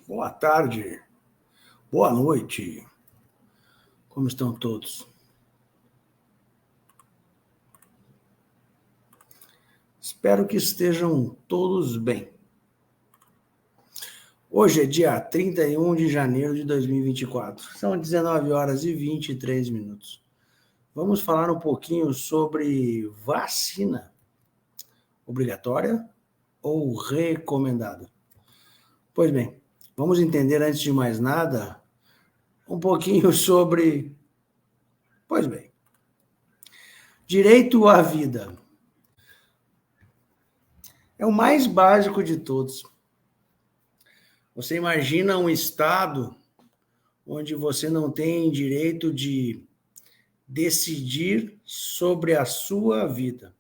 Boa tarde, boa noite, como estão todos? Espero que estejam todos bem. Hoje é dia 31 de janeiro de 2024, são 19 horas e 23 minutos. Vamos falar um pouquinho sobre vacina obrigatória ou recomendada. Pois bem, vamos entender antes de mais nada um pouquinho sobre, pois bem, direito à vida. É o mais básico de todos. Você imagina um estado onde você não tem direito de decidir sobre a sua vida.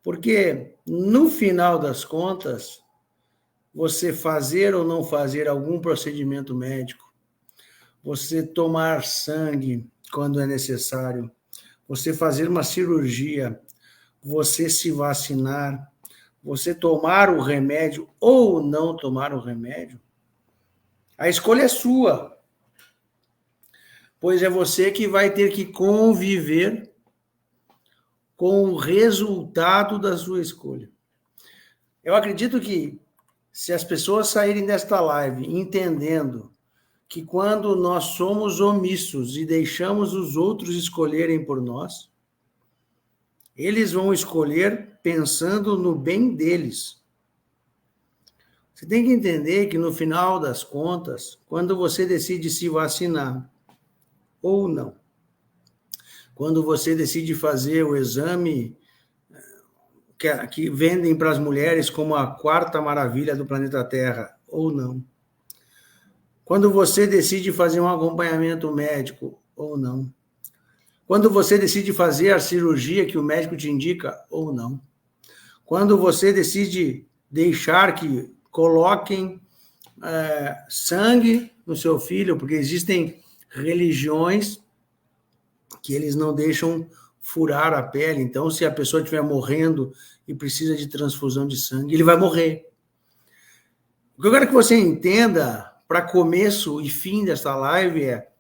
Porque, no final das contas, você fazer ou não fazer algum procedimento médico, você tomar sangue quando é necessário, você fazer uma cirurgia, você se vacinar, você tomar o remédio ou não tomar o remédio, a escolha é sua, pois é você que vai ter que conviver com o resultado da sua escolha. Eu acredito que se as pessoas saírem desta live entendendo que quando nós somos omissos e deixamos os outros escolherem por nós, eles vão escolher pensando no bem deles. Você tem que entender que no final das contas, quando você decide se vacinar ou não, quando você decide fazer o exame que vendem para as mulheres como a quarta maravilha do planeta Terra ou não, quando você decide fazer um acompanhamento médico ou não, quando você decide fazer a cirurgia que o médico te indica ou não, quando você decide deixar que coloquem sangue no seu filho, porque existem religiões que eles não deixam furar a pele, então se a pessoa estiver morrendo e precisa de transfusão de sangue, ele vai morrer. O que eu quero que você entenda, para começo e fim desta live, é: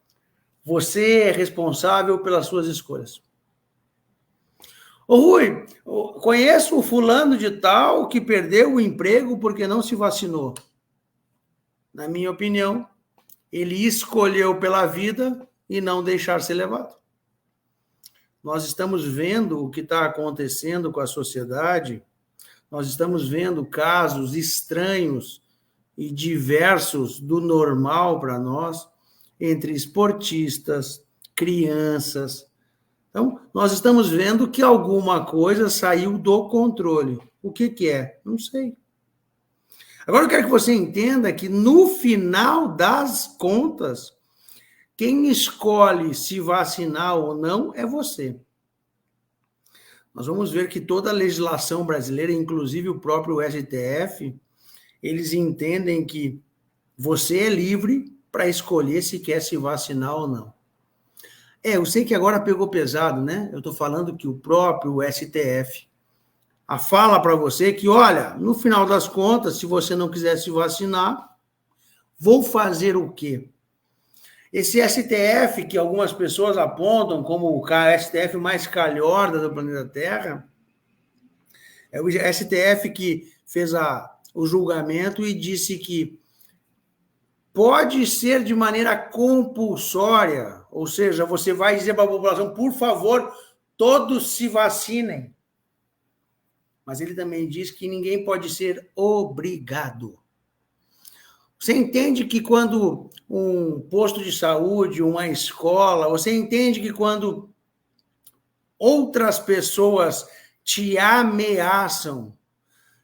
você é responsável pelas suas escolhas. Ô Rui, conheço o fulano de tal que perdeu o emprego porque não se vacinou. Na minha opinião, ele escolheu pela vida e não deixar ser levado. Nós estamos vendo o que está acontecendo com a sociedade, nós estamos vendo casos estranhos e diversos do normal para nós, entre esportistas, crianças. Então, nós estamos vendo que alguma coisa saiu do controle. O que é? Não sei. Agora eu quero que você entenda que, no final das contas, quem escolhe se vacinar ou não é você. Nós vamos ver que toda a legislação brasileira, inclusive o próprio STF, eles entendem que você é livre para escolher se quer se vacinar ou não. Eu sei que agora pegou pesado, né? Eu estou falando que o próprio STF fala para você que, olha, no final das contas, se você não quiser se vacinar, vou fazer o quê? Esse STF, que algumas pessoas apontam como o STF mais calhorda do planeta Terra, é o STF que fez o julgamento e disse que pode ser de maneira compulsória, ou seja, você vai dizer para a população, por favor, todos se vacinem. Mas ele também diz que ninguém pode ser obrigado. Você entende que quando um posto de saúde, uma escola, você entende que quando outras pessoas te ameaçam,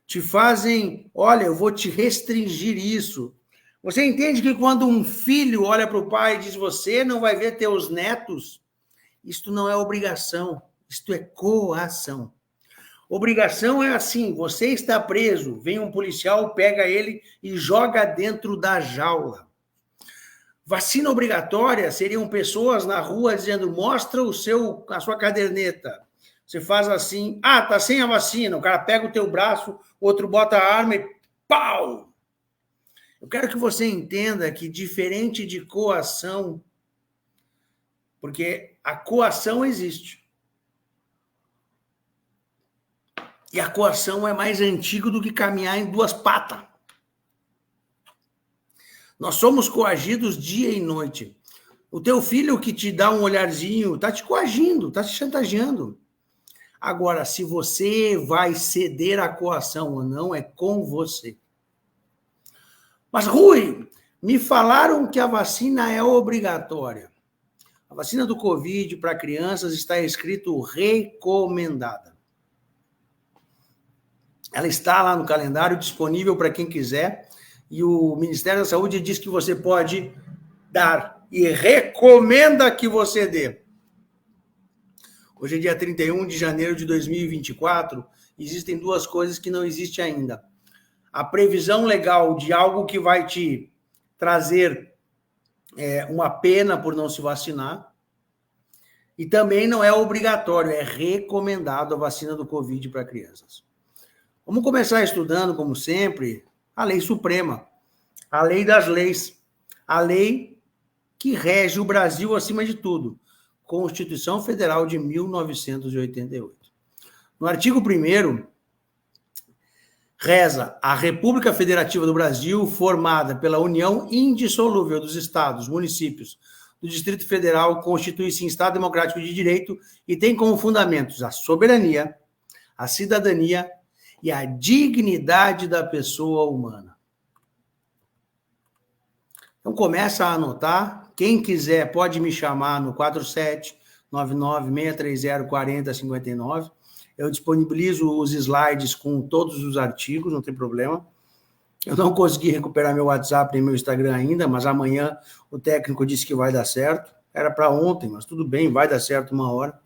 te fazem, olha, eu vou te restringir isso. Você entende que quando um filho olha para o pai e diz, você não vai ver teus netos, isto não é obrigação, isto é coação. Obrigação é assim, você está preso, vem um policial, pega ele e joga dentro da jaula. Vacina obrigatória seriam pessoas na rua dizendo, mostra a sua caderneta. Você faz assim, tá sem a vacina, o cara pega o teu braço, o outro bota a arma e pau! Eu quero que você entenda que, diferente de coação, porque a coação existe. E a coação é mais antiga do que caminhar em duas patas. Nós somos coagidos dia e noite. O teu filho que te dá um olharzinho está te coagindo, está te chantageando. Agora, se você vai ceder à coação ou não, é com você. Mas, Rui, me falaram que a vacina é obrigatória. A vacina do Covid para crianças está escrito recomendada. Ela está lá no calendário, disponível para quem quiser, e o Ministério da Saúde diz que você pode dar e recomenda que você dê. Hoje é dia 31 de janeiro de 2024, existem duas coisas que não existem ainda. A previsão legal de algo que vai te trazer uma pena por não se vacinar, e também não é obrigatório, é recomendado a vacina do Covid para crianças. Vamos começar estudando, como sempre, a lei suprema, a lei das leis, a lei que rege o Brasil acima de tudo, Constituição Federal de 1988. No artigo 1º, reza: a República Federativa do Brasil, formada pela união indissolúvel dos estados, municípios, do Distrito Federal, constitui-se em Estado democrático de direito e tem como fundamentos a soberania, a cidadania e a dignidade da pessoa humana. Então, começa a anotar. Quem quiser pode me chamar no 4799-630-4059. Eu disponibilizo os slides com todos os artigos, não tem problema. Eu não consegui recuperar meu WhatsApp nem meu Instagram ainda, mas amanhã o técnico disse que vai dar certo. Era para ontem, mas tudo bem, vai dar certo uma hora.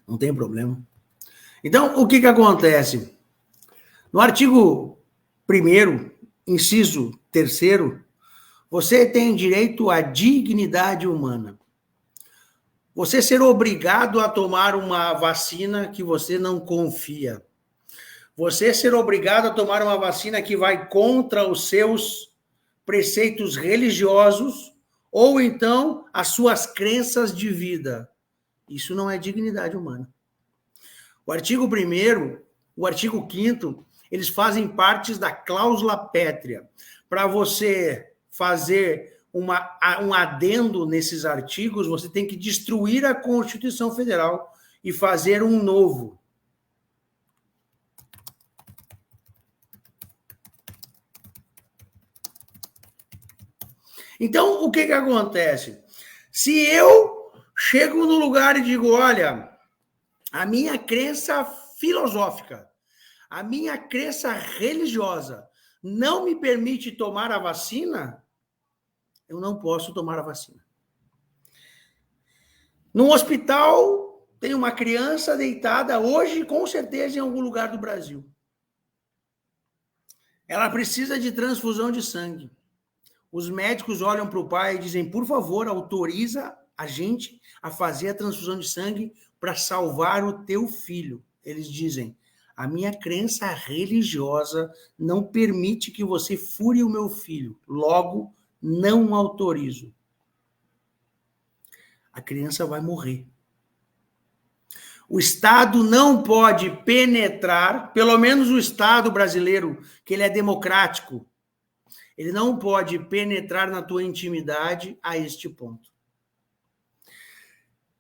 Não tem problema. Então, o que acontece? No artigo 1º, inciso 3º, você tem direito à dignidade humana. Você ser obrigado a tomar uma vacina que você não confia. Você ser obrigado a tomar uma vacina que vai contra os seus preceitos religiosos ou então as suas crenças de vida. Isso não é dignidade humana. O artigo 1º, o artigo 5º, eles fazem parte da cláusula pétrea. Para você fazer um adendo nesses artigos, você tem que destruir a Constituição Federal e fazer um novo. Então, o que acontece? Se eu chego no lugar e digo, olha, a minha crença filosófica, a minha crença religiosa não me permite tomar a vacina, eu não posso tomar a vacina. No hospital, tem uma criança deitada hoje, com certeza, em algum lugar do Brasil. Ela precisa de transfusão de sangue. Os médicos olham para o pai e dizem, por favor, autoriza a gente a fazer a transfusão de sangue para salvar o teu filho. Eles dizem, a minha crença religiosa não permite que você fure o meu filho. Logo, não autorizo. A criança vai morrer. O Estado não pode penetrar, pelo menos o Estado brasileiro, que ele é democrático, ele não pode penetrar na tua intimidade a este ponto.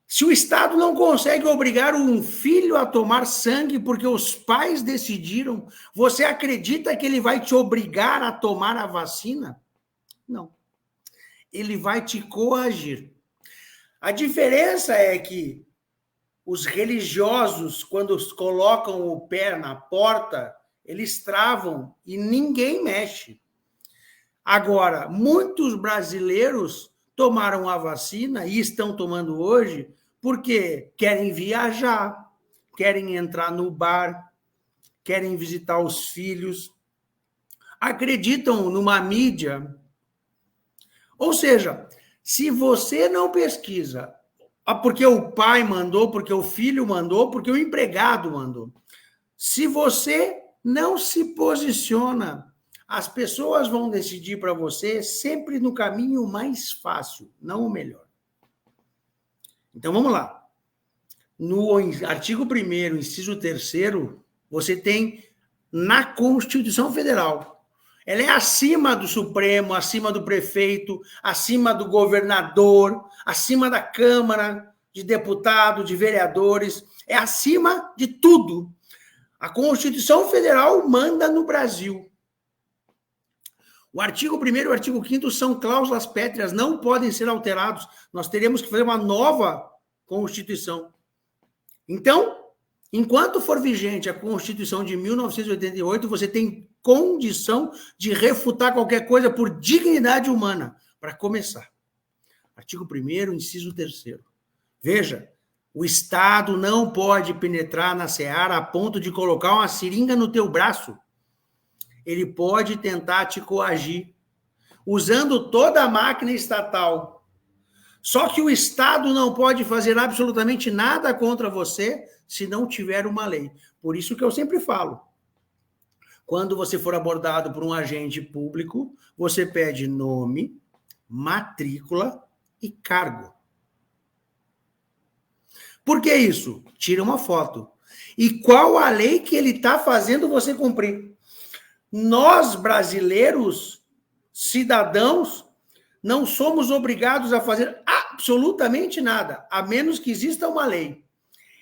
Se o Estado não consegue obrigar um filho a tomar sangue porque os pais decidiram, você acredita que ele vai te obrigar a tomar a vacina? Não. Ele vai te coagir. A diferença é que os religiosos, quando colocam o pé na porta, eles travam e ninguém mexe. Agora, muitos brasileiros tomaram a vacina e estão tomando hoje porque querem viajar, querem entrar no bar, querem visitar os filhos, acreditam numa mídia. Ou seja, se você não pesquisa, porque o pai mandou, porque o filho mandou, porque o empregado mandou, se você não se posiciona As pessoas vão decidir para você sempre no caminho mais fácil, não o melhor. Então, vamos lá. No artigo 1º, inciso 3º, você tem na Constituição Federal. Ela é acima do Supremo, acima do prefeito, acima do governador, acima da Câmara de Deputados, de vereadores, é acima de tudo. A Constituição Federal manda no Brasil. O artigo 1º e o artigo 5º são cláusulas pétreas, não podem ser alterados. Nós teremos que fazer uma nova Constituição. Então, enquanto for vigente a Constituição de 1988, você tem condição de refutar qualquer coisa por dignidade humana, para começar. Artigo 1º, inciso 3º. Veja, o Estado não pode penetrar na seara a ponto de colocar uma seringa no teu braço. Ele pode tentar te coagir, usando toda a máquina estatal. Só que o Estado não pode fazer absolutamente nada contra você se não tiver uma lei. Por isso que eu sempre falo, quando você for abordado por um agente público, você pede nome, matrícula e cargo. Por que isso? Tira uma foto. E qual a lei que ele está fazendo você cumprir? Nós, brasileiros, cidadãos, não somos obrigados a fazer absolutamente nada, a menos que exista uma lei.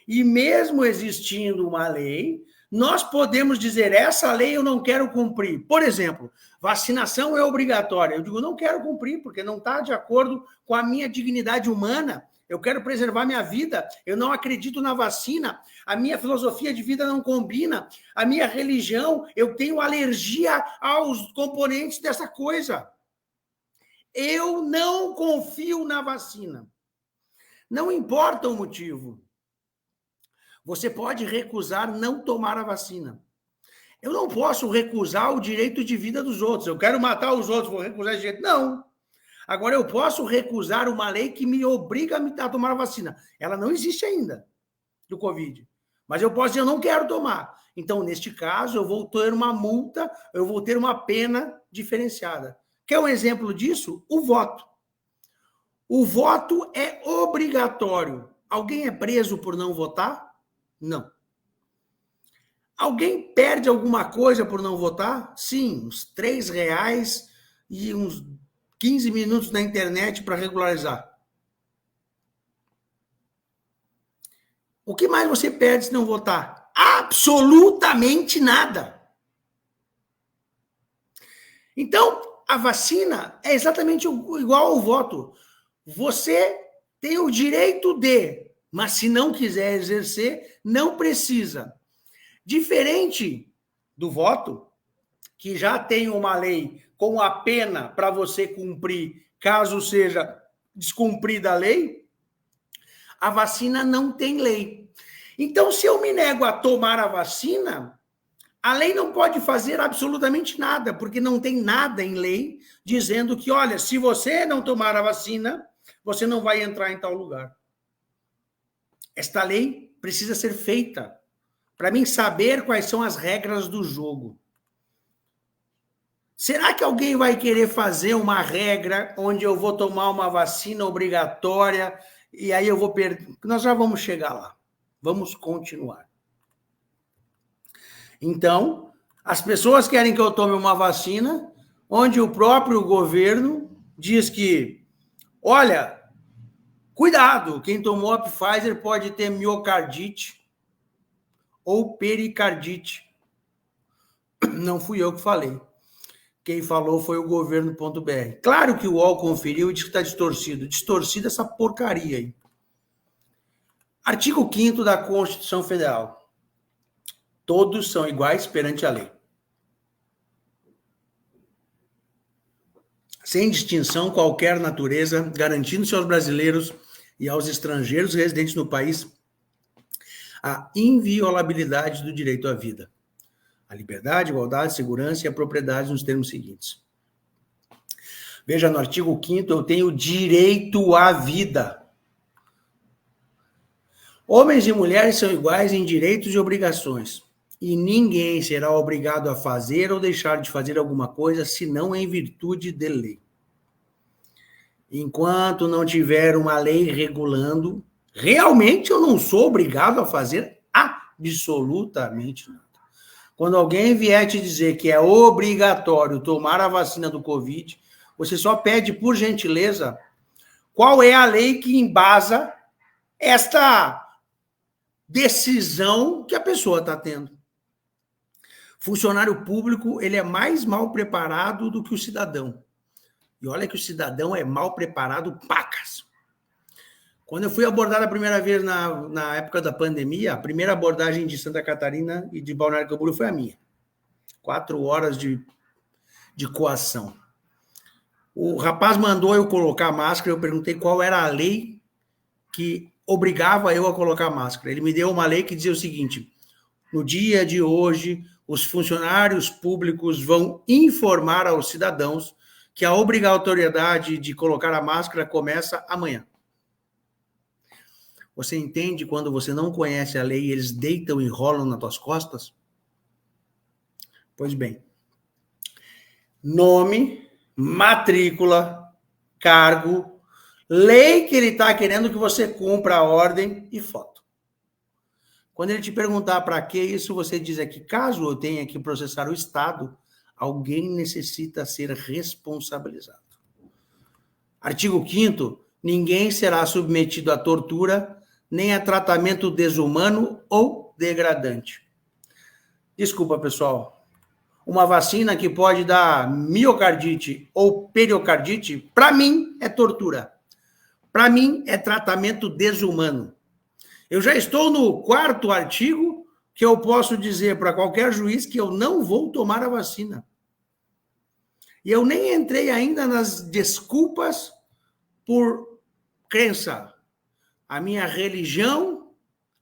E mesmo existindo uma lei, nós podemos dizer, essa lei eu não quero cumprir. Por exemplo, vacinação é obrigatória. Eu digo, não quero cumprir, porque não está de acordo com a minha dignidade humana. Eu quero preservar minha vida, eu não acredito na vacina, a minha filosofia de vida não combina, a minha religião, eu tenho alergia aos componentes dessa coisa. Eu não confio na vacina. Não importa o motivo. Você pode recusar não tomar a vacina. Eu não posso recusar o direito de vida dos outros. Eu quero matar os outros, vou recusar esse direito. Não. Agora, eu posso recusar uma lei que me obriga a tomar a vacina. Ela não existe ainda, do Covid. Mas eu posso dizer, eu não quero tomar. Então, neste caso, eu vou ter uma multa, eu vou ter uma pena diferenciada. Quer um exemplo disso? O voto. O voto é obrigatório. Alguém é preso por não votar? Não. Alguém perde alguma coisa por não votar? Sim, uns R$3 e uns 15 minutos na internet para regularizar. O que mais você perde se não votar? Absolutamente nada. Então, a vacina é exatamente igual ao voto. Você tem o direito de, mas se não quiser exercer, não precisa. Diferente do voto, que já tem uma lei com a pena para você cumprir, caso seja descumprida a lei, a vacina não tem lei. Então, se eu me nego a tomar a vacina, a lei não pode fazer absolutamente nada, porque não tem nada em lei dizendo que, olha, se você não tomar a vacina, você não vai entrar em tal lugar. Esta lei precisa ser feita para mim saber quais são as regras do jogo. Será que alguém vai querer fazer uma regra onde eu vou tomar uma vacina obrigatória e aí eu vou perder? Nós já vamos chegar lá. Vamos continuar. Então, as pessoas querem que eu tome uma vacina onde o próprio governo diz que, olha, cuidado, quem tomou a Pfizer pode ter miocardite ou pericardite. Não fui eu que falei. Quem falou foi o governo.br. Claro que o UOL conferiu e disse que está distorcido. Distorcida essa porcaria aí. Artigo 5º da Constituição Federal. Todos são iguais perante a lei. Sem distinção qualquer natureza, garantindo-se aos brasileiros e aos estrangeiros residentes no país a inviolabilidade do direito à vida, a liberdade, a igualdade, a segurança e a propriedade nos termos seguintes. Veja, no artigo 5º, eu tenho direito à vida. Homens e mulheres são iguais em direitos e obrigações. E ninguém será obrigado a fazer ou deixar de fazer alguma coisa, senão em virtude de lei. Enquanto não tiver uma lei regulando, realmente eu não sou obrigado a fazer absolutamente nada. Quando alguém vier te dizer que é obrigatório tomar a vacina do Covid, você só pede, por gentileza, qual é a lei que embasa esta decisão que a pessoa está tendo. Funcionário público, ele é mais mal preparado do que o cidadão. E olha que o cidadão é mal preparado pacas. Quando eu fui abordado a primeira vez na época da pandemia, a primeira abordagem de Santa Catarina e de Balneário Camboriú foi a minha. 4 horas de coação. O rapaz mandou eu colocar máscara, eu perguntei qual era a lei que obrigava eu a colocar máscara. Ele me deu uma lei que dizia o seguinte: no dia de hoje, os funcionários públicos vão informar aos cidadãos que a obrigatoriedade de colocar a máscara começa amanhã. Você entende quando você não conhece a lei e eles deitam e rolam nas tuas costas? Pois bem, nome, matrícula, cargo, lei que ele está querendo que você cumpra a ordem e foto. Quando ele te perguntar para que isso, você diz que caso eu tenha que processar o Estado, alguém necessita ser responsabilizado. Artigo 5º, ninguém será submetido a tortura, nem a tratamento desumano ou degradante. Desculpa, pessoal. Uma vacina que pode dar miocardite ou periocardite, para mim, é tortura. Para mim, é tratamento desumano. Eu já estou no 4º artigo que eu posso dizer para qualquer juiz que eu não vou tomar a vacina. E eu nem entrei ainda nas desculpas por crença. A minha religião,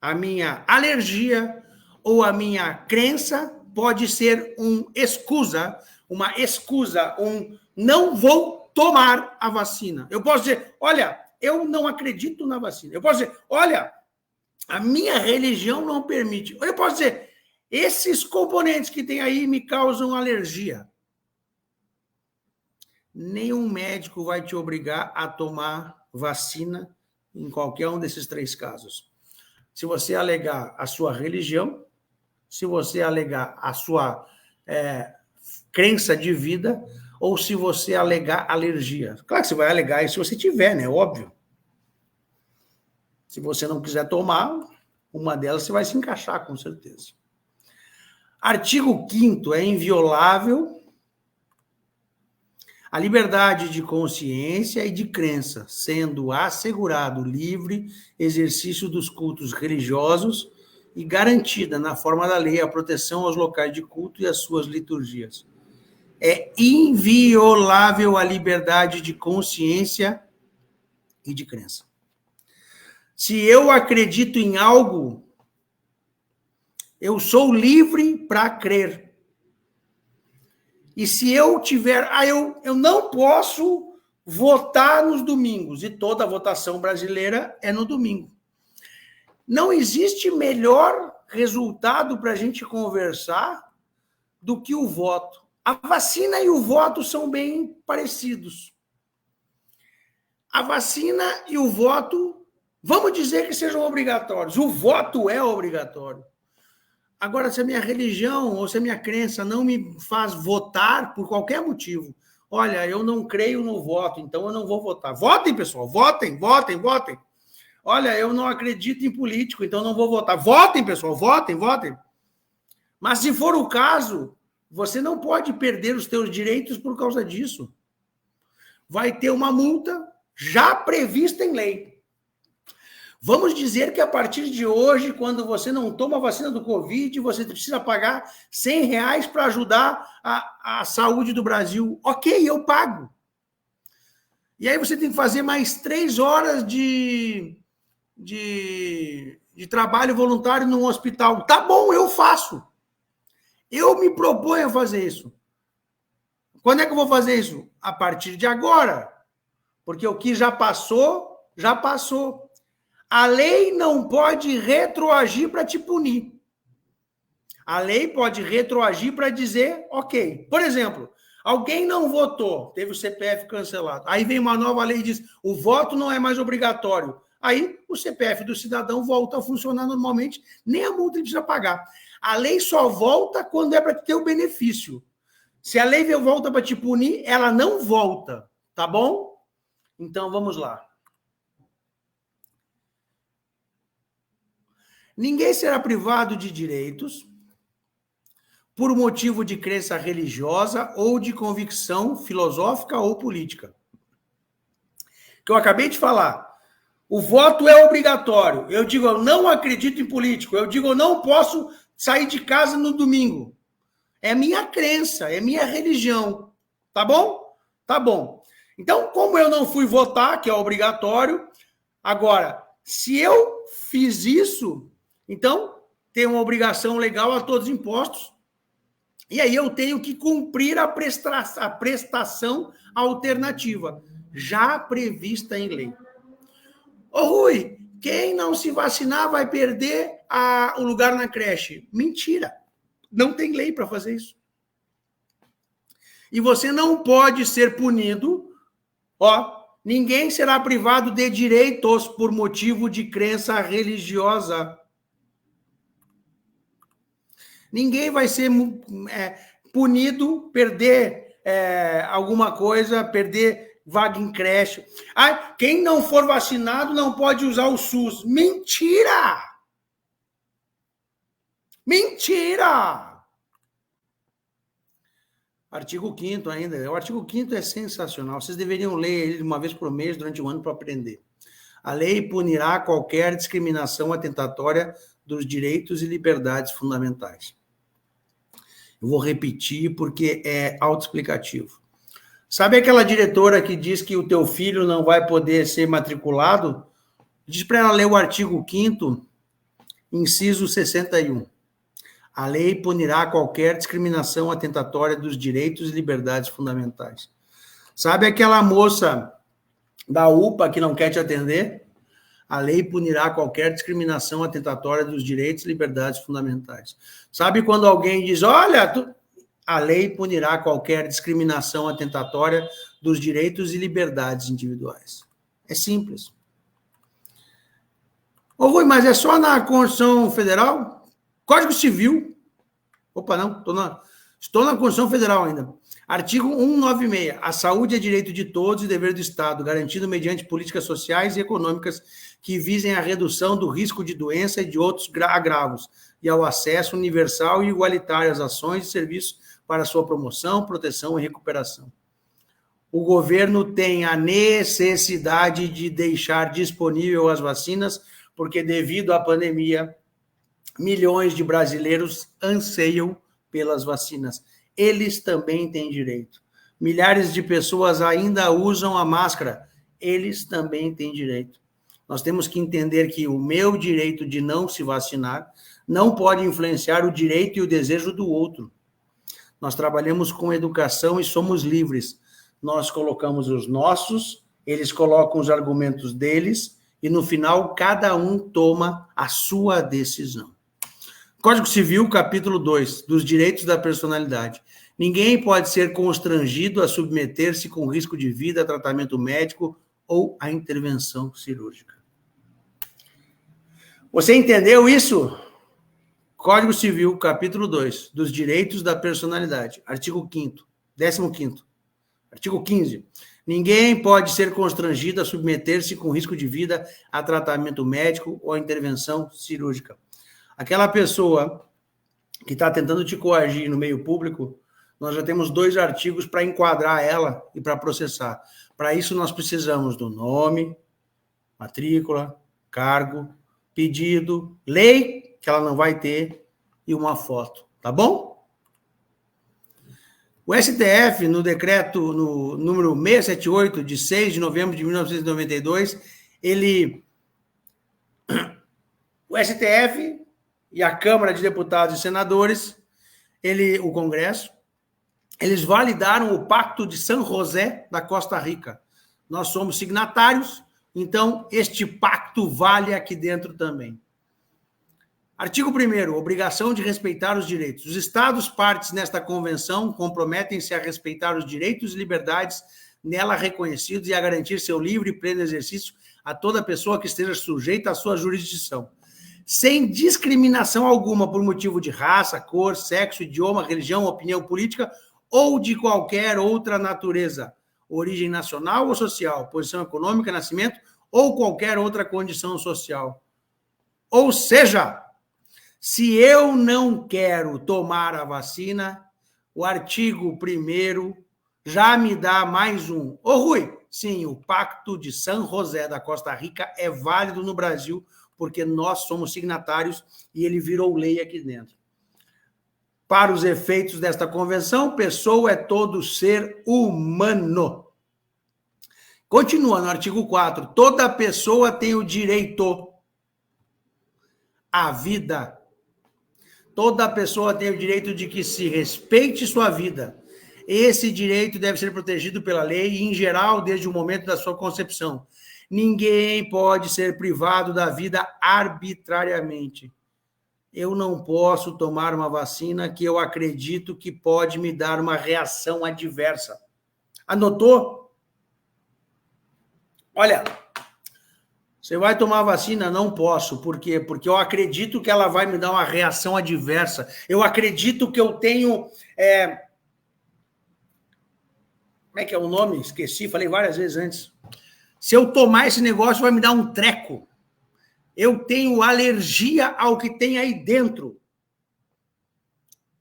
a minha alergia ou a minha crença pode ser uma escusa, não vou tomar a vacina. Eu posso dizer, olha, eu não acredito na vacina. Eu posso dizer, olha, a minha religião não permite. Eu posso dizer, esses componentes que tem aí me causam alergia. Nenhum médico vai te obrigar a tomar vacina em qualquer um desses 3 casos. Se você alegar a sua religião, se você alegar a sua crença de vida, ou se você alegar alergia. Claro que você vai alegar isso se você tiver, né? Óbvio. Se você não quiser tomar, uma delas você vai se encaixar, com certeza. Artigo 5º é inviolável a liberdade de consciência e de crença, sendo assegurado o livre exercício dos cultos religiosos e garantida, na forma da lei, a proteção aos locais de culto e às suas liturgias. É inviolável a liberdade de consciência e de crença. Se eu acredito em algo, eu sou livre para crer. E se eu tiver... eu não posso votar nos domingos, e toda a votação brasileira é no domingo. Não existe melhor resultado para a gente conversar do que o voto. A vacina e o voto são bem parecidos. A vacina e o voto, vamos dizer que sejam obrigatórios. O voto é obrigatório. Agora, se a minha religião ou se a minha crença não me faz votar por qualquer motivo, olha, eu não creio no voto, então eu não vou votar. Votem, pessoal, votem, votem, votem. Olha, eu não acredito em político, então não vou votar. Votem, pessoal, votem, votem. Mas se for o caso, você não pode perder os seus direitos por causa disso. Vai ter uma multa já prevista em lei. Vamos dizer que a partir de hoje, quando você não toma a vacina do Covid, você precisa pagar R$100 para ajudar a saúde do Brasil. Ok, eu pago. E aí você tem que fazer mais 3 horas de trabalho voluntário num hospital. Tá bom, eu faço. Eu me proponho a fazer isso. Quando é que eu vou fazer isso? A partir de agora. Porque o que já passou, já passou. A lei não pode retroagir para te punir. A lei pode retroagir para dizer, ok. Por exemplo, alguém não votou, teve o CPF cancelado. Aí vem uma nova lei e diz, o voto não é mais obrigatório. Aí o CPF do cidadão volta a funcionar normalmente, nem a multa ele precisa pagar. A lei só volta quando é para ter o benefício. Se a lei volta para te punir, ela não volta, tá bom? Então, vamos lá. Ninguém será privado de direitos por motivo de crença religiosa ou de convicção filosófica ou política. Que eu acabei de falar. O voto é obrigatório. Eu digo, eu não acredito em político. Eu digo, eu não posso sair de casa no domingo. É minha crença, é minha religião. Tá bom? Tá bom. Então, como eu não fui votar, que é obrigatório, agora, se eu fiz isso, então tem uma obrigação legal a todos os impostos. E aí eu tenho que cumprir a prestação alternativa, já prevista em lei. Ô Rui, quem não se vacinar vai perder o lugar na creche. Mentira. Não tem lei para fazer isso. E você não pode ser punido, ninguém será privado de direitos por motivo de crença religiosa. Ninguém vai ser punido, perder alguma coisa, perder vaga em creche. Quem não for vacinado não pode usar o SUS. Mentira! Mentira! Artigo 5º ainda. O artigo 5º é sensacional. Vocês deveriam ler ele uma vez por mês durante um ano para aprender. A lei punirá qualquer discriminação atentatória dos direitos e liberdades fundamentais. Eu vou repetir porque é autoexplicativo. Sabe aquela diretora que diz que o teu filho não vai poder ser matriculado? Diz para ela ler o artigo 5º, inciso 61. A lei punirá qualquer discriminação atentatória dos direitos e liberdades fundamentais. Sabe aquela moça da UPA que não quer te atender? A lei punirá qualquer discriminação atentatória dos direitos e liberdades fundamentais. Sabe quando alguém diz, olha, a lei punirá qualquer discriminação atentatória dos direitos e liberdades individuais. É simples. Ô Rui, mas é só na Constituição Federal? Código Civil. Opa, não, estou na Constituição Federal ainda. Artigo 196. A saúde é direito de todos e dever do Estado, garantido mediante políticas sociais e econômicas que visem a redução do risco de doença e de outros agravos, e ao acesso universal e igualitário às ações e serviços para sua promoção, proteção e recuperação. O governo tem a necessidade de deixar disponível as vacinas, porque devido à pandemia, milhões de brasileiros anseiam pelas vacinas. Eles também têm direito. Milhares de pessoas ainda usam a máscara. Eles também têm direito. Nós temos que entender que o meu direito de não se vacinar não pode influenciar o direito e o desejo do outro. Nós trabalhamos com educação e somos livres. Nós colocamos os nossos, eles colocam os argumentos deles, e no final cada um toma a sua decisão. Código Civil, capítulo 2, dos direitos da personalidade. Ninguém pode ser constrangido a submeter-se com risco de vida a tratamento médico ou a intervenção cirúrgica. Você entendeu isso? Código Civil, capítulo 2, dos direitos da personalidade. Artigo 5º, 15º. Artigo 15. Ninguém pode ser constrangido a submeter-se com risco de vida a tratamento médico ou a intervenção cirúrgica. Aquela pessoa que está tentando te coagir no meio público, nós já temos 2 artigos para enquadrar ela e para processar. Para isso, nós precisamos do nome, matrícula, cargo, pedido, lei, que ela não vai ter, e uma foto. Tá bom? O STF, no decreto no número 678, de 6 de novembro de 1992, o STF e a Câmara de Deputados e Senadores, o Congresso, eles validaram o Pacto de San José da Costa Rica. Nós somos signatários, então este pacto vale aqui dentro também. Artigo 1º, obrigação de respeitar os direitos. Os Estados partes nesta convenção comprometem-se a respeitar os direitos e liberdades nela reconhecidos e a garantir seu livre e pleno exercício a toda pessoa que esteja sujeita à sua jurisdição, sem discriminação alguma por motivo de raça, cor, sexo, idioma, religião, opinião política ou de qualquer outra natureza, origem nacional ou social, posição econômica, nascimento ou qualquer outra condição social. Ou seja, se eu não quero tomar a vacina, o artigo 1º já me dá mais um. Ô, Rui, sim, o Pacto de San José da Costa Rica é válido no Brasil, porque nós somos signatários e ele virou lei aqui dentro. Para os efeitos desta convenção, pessoa é todo ser humano. Continua no artigo 4. Toda pessoa tem o direito à vida. Toda pessoa tem o direito de que se respeite sua vida. Esse direito deve ser protegido pela lei e, em geral, desde o momento da sua concepção. Ninguém pode ser privado da vida arbitrariamente. Eu não posso tomar uma vacina que eu acredito que pode me dar uma reação adversa. Anotou? Olha, você vai tomar vacina? Não posso. Por quê? Porque eu acredito que ela vai me dar uma reação adversa. Eu acredito que eu tenho... Como é que é o nome? Esqueci, falei várias vezes antes. Se eu tomar esse negócio, vai me dar um treco. Eu tenho alergia ao que tem aí dentro.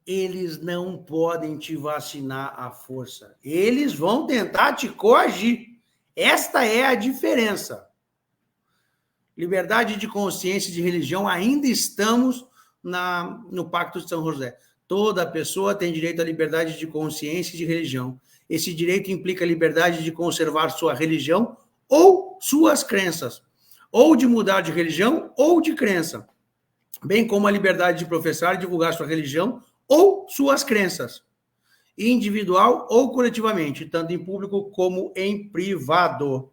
Eles não podem te vacinar à força. Eles vão tentar te coagir. Esta é a diferença. Liberdade de consciência e de religião, ainda estamos no Pacto de São José. Toda pessoa tem direito à liberdade de consciência e de religião. Esse direito implica a liberdade de conservar sua religião ou suas crenças, ou de mudar de religião ou de crença, bem como a liberdade de professar e divulgar sua religião ou suas crenças, individual ou coletivamente, tanto em público como em privado.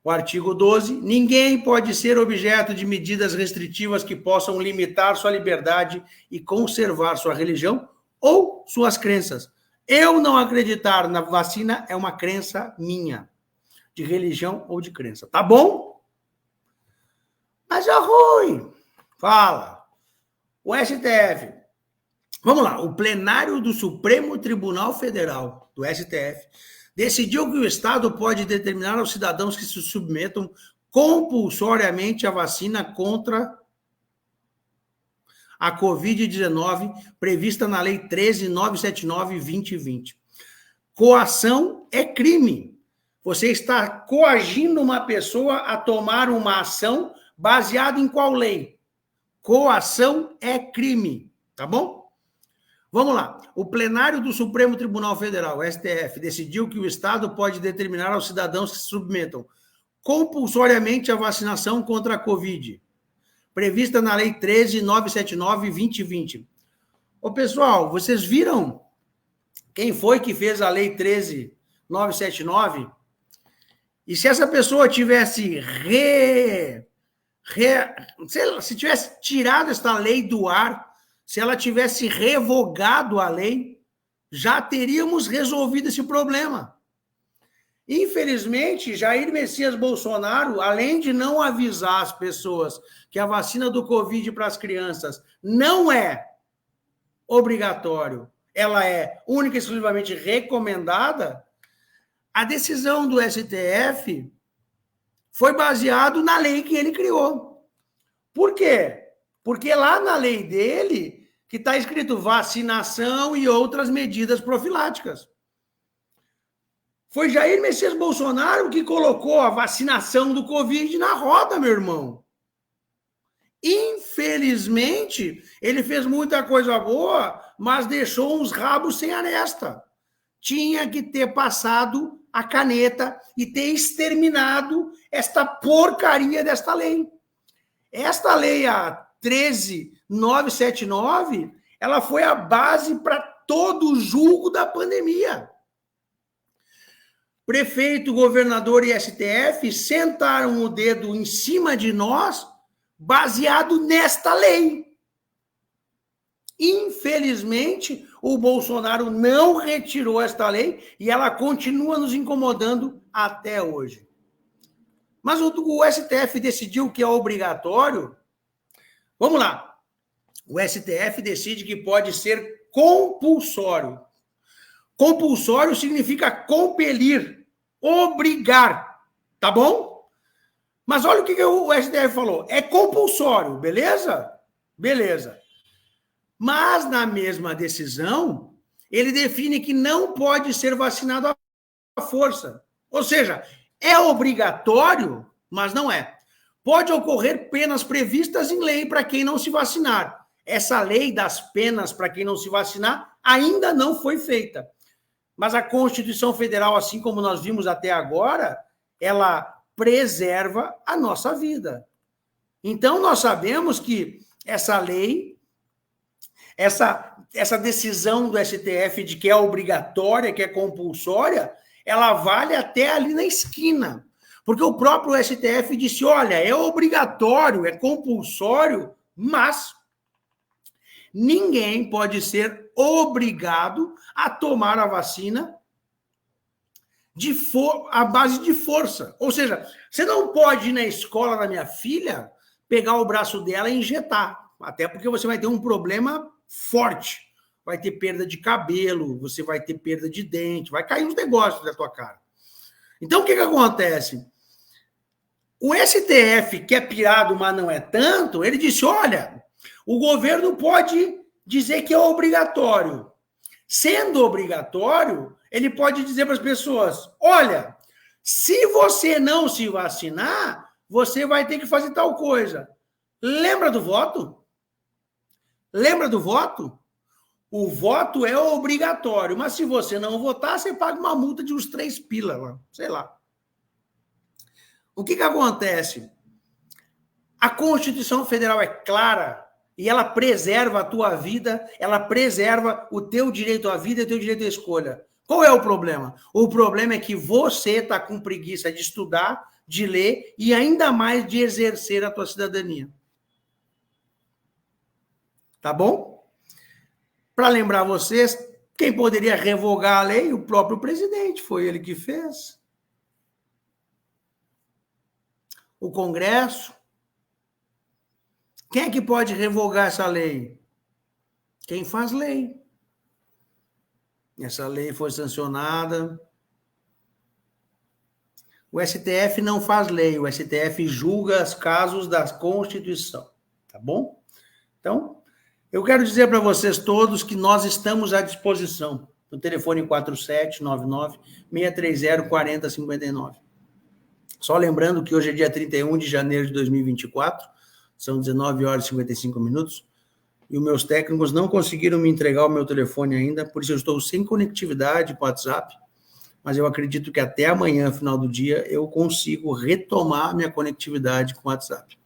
O artigo 12, ninguém pode ser objeto de medidas restritivas que possam limitar sua liberdade e conservar sua religião ou suas crenças. Eu não acreditar na vacina é uma crença minha, de religião ou de crença. Tá bom? Mas é ruim. Fala. O STF. Vamos lá. O plenário do Supremo Tribunal Federal, do STF, decidiu que o Estado pode determinar aos cidadãos que se submetam compulsoriamente à vacina contra a Covid-19, prevista na Lei 13.979/2020. Coação é crime. Você está coagindo uma pessoa a tomar uma ação baseada em qual lei? Coação é crime, tá bom? Vamos lá. O plenário do Supremo Tribunal Federal, STF, decidiu que o Estado pode determinar aos cidadãos que se submetam compulsoriamente à vacinação contra a Covid, prevista na Lei 13.979/2020. Ô, pessoal, vocês viram quem foi que fez a Lei 13.979? E se essa pessoa tivesse se tivesse tirado esta lei do ar, se ela tivesse revogado a lei, já teríamos resolvido esse problema. Infelizmente, Jair Messias Bolsonaro, além de não avisar as pessoas que a vacina do Covid para as crianças não é obrigatório, ela é única e exclusivamente recomendada, a decisão do STF foi baseada na lei que ele criou. Por quê? Porque lá na lei dele, que está escrito vacinação e outras medidas profiláticas. Foi Jair Messias Bolsonaro que colocou a vacinação do Covid na roda, meu irmão. Infelizmente, ele fez muita coisa boa, mas deixou uns rabos sem aresta. Tinha que ter passado a caneta e ter exterminado esta porcaria desta lei. Esta lei, a 13.979, ela foi a base para todo o julgo da pandemia. Prefeito, governador e STF sentaram o dedo em cima de nós, baseado nesta lei. Infelizmente, o Bolsonaro não retirou esta lei e ela continua nos incomodando até hoje. Mas o STF decidiu que é obrigatório. Vamos lá. O STF decide que pode ser compulsório. Compulsório significa compelir, obrigar, tá bom? Mas olha o que o STF falou. É compulsório, beleza? Beleza. Mas, na mesma decisão, ele define que não pode ser vacinado à força. Ou seja, é obrigatório, mas não é. Pode ocorrer penas previstas em lei para quem não se vacinar. Essa lei das penas para quem não se vacinar ainda não foi feita. Mas a Constituição Federal, assim como nós vimos até agora, ela preserva a nossa vida. Então, nós sabemos que essa lei, essa decisão do STF de que é obrigatória, que é compulsória, ela vale até ali na esquina. Porque o próprio STF disse, olha, é obrigatório, é compulsório, mas ninguém pode ser obrigado a tomar a vacina à base de força. Ou seja, você não pode ir na escola da minha filha, pegar o braço dela e injetar. Até porque você vai ter um problema forte. Vai ter perda de cabelo, você vai ter perda de dente, vai cair uns negócios da tua cara. Então, o que acontece? O STF, que é pirado, mas não é tanto, ele disse, olha, o governo pode dizer que é obrigatório. Sendo obrigatório, ele pode dizer para as pessoas, olha, se você não se vacinar, você vai ter que fazer tal coisa. Lembra do voto? Lembra do voto? O voto é obrigatório, mas se você não votar, você paga uma multa de uns 3 pila, sei lá. O que acontece? A Constituição Federal é clara e ela preserva a tua vida, ela preserva o teu direito à vida e o teu direito à escolha. Qual é o problema? O problema é que você está com preguiça de estudar, de ler e ainda mais de exercer a tua cidadania. Tá bom? Para lembrar vocês, quem poderia revogar a lei? O próprio presidente, foi ele que fez. O Congresso. Quem é que pode revogar essa lei? Quem faz lei. Essa lei foi sancionada. O STF não faz lei, o STF julga os casos da Constituição. Tá bom? Então, eu quero dizer para vocês todos que nós estamos à disposição no telefone 4799-630-4059. Só lembrando que hoje é dia 31 de janeiro de 2024, são 19 horas e 55 minutos, e os meus técnicos não conseguiram me entregar o meu telefone ainda, por isso eu estou sem conectividade com o WhatsApp, mas eu acredito que até amanhã, final do dia, eu consigo retomar minha conectividade com o WhatsApp.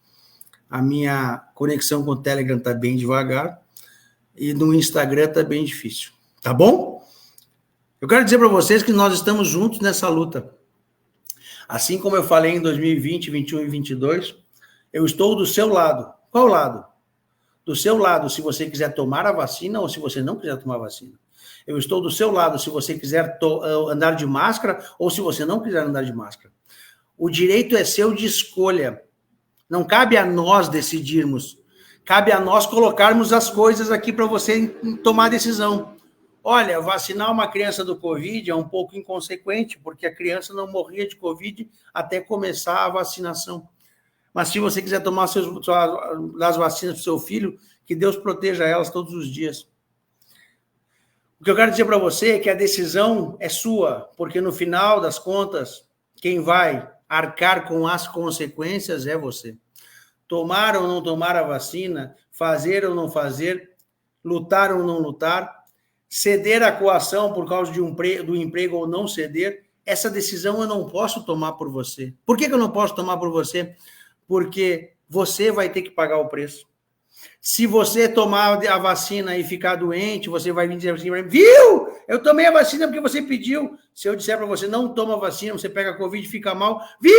A minha conexão com o Telegram está bem devagar e no Instagram está bem difícil. Tá bom? Eu quero dizer para vocês que nós estamos juntos nessa luta. Assim como eu falei em 2020, 21 e 22, eu estou do seu lado. Qual lado? Do seu lado se você quiser tomar a vacina ou se você não quiser tomar a vacina. Eu estou do seu lado se você quiser andar de máscara ou se você não quiser andar de máscara. O direito é seu de escolha. Não cabe a nós decidirmos. Cabe a nós colocarmos as coisas aqui para você tomar a decisão. Olha, vacinar uma criança do Covid é um pouco inconsequente, porque a criança não morria de Covid até começar a vacinação. Mas se você quiser tomar as vacinas para o seu filho, que Deus proteja elas todos os dias. O que eu quero dizer para você é que a decisão é sua, porque no final das contas, quem vai arcar com as consequências é você. Tomar ou não tomar a vacina, fazer ou não fazer, lutar ou não lutar, ceder à coação por causa do emprego ou não ceder, essa decisão eu não posso tomar por você. Por que eu não posso tomar por você? Porque você vai ter que pagar o preço. Se você tomar a vacina e ficar doente, você vai vir dizer assim, viu? Eu tomei a vacina porque você pediu. Se eu disser para você, não toma a vacina, você pega a Covid e fica mal, viu?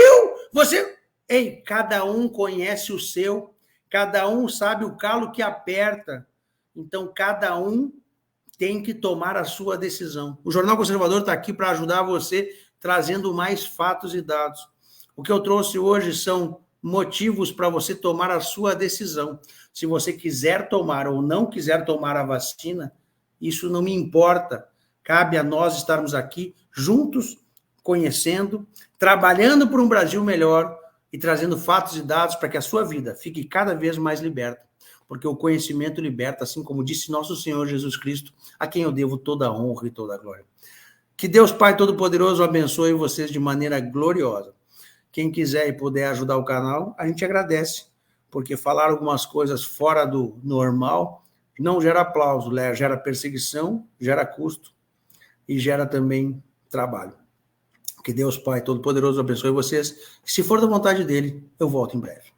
Ei, cada um conhece o seu, Cada um sabe o calo que aperta. Então, cada um tem que tomar a sua decisão. O Jornal Conservador está aqui para ajudar você, trazendo mais fatos e dados. O que eu trouxe hoje são motivos para você tomar a sua decisão. Se você quiser tomar ou não quiser tomar a vacina, isso não me importa. Cabe a nós estarmos aqui juntos, conhecendo, trabalhando por um Brasil melhor e trazendo fatos e dados para que a sua vida fique cada vez mais liberta. Porque o conhecimento liberta, assim como disse nosso Senhor Jesus Cristo, a quem eu devo toda a honra e toda a glória. Que Deus Pai Todo-Poderoso abençoe vocês de maneira gloriosa. Quem quiser e puder ajudar o canal, a gente agradece, porque falar algumas coisas fora do normal não gera aplauso, gera perseguição, gera custo e gera também trabalho. Que Deus Pai Todo-Poderoso abençoe vocês. Se for da vontade dele, eu volto em breve.